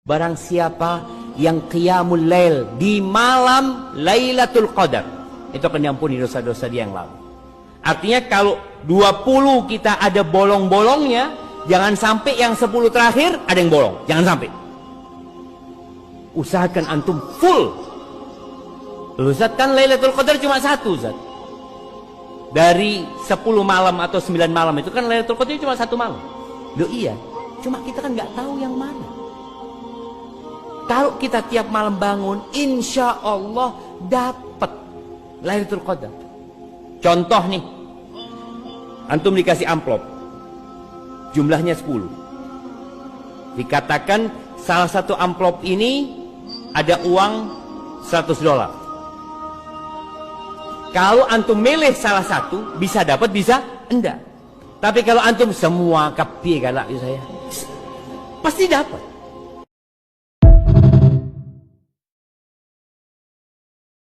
Barang siapa yang qiyamul lail di malam Lailatul Qadar, itu akan diampuni dosa-dosa dia yang lalu. Artinya kalau 20 kita ada bolong-bolongnya, jangan sampai yang 10 terakhir ada yang bolong. Jangan sampai. Usahakan antum full. Ustaz, kan Lailatul Qadar cuma satu, Ustaz. Dari 10 malam atau 9 malam itu kan Lailatul Qadar cuma satu malam. Loh iya, cuma kita kan nggak tahu yang mana. Kalau kita tiap malam bangun, insya Allah dapat Lailatul Qadar. Contoh nih, antum dikasih amplop, jumlahnya 10. Dikatakan salah satu amplop ini ada uang $100. Kalau antum milih salah satu, bisa dapat, bisa enggak. Tapi kalau antum semua kapi galak saya, pasti dapat.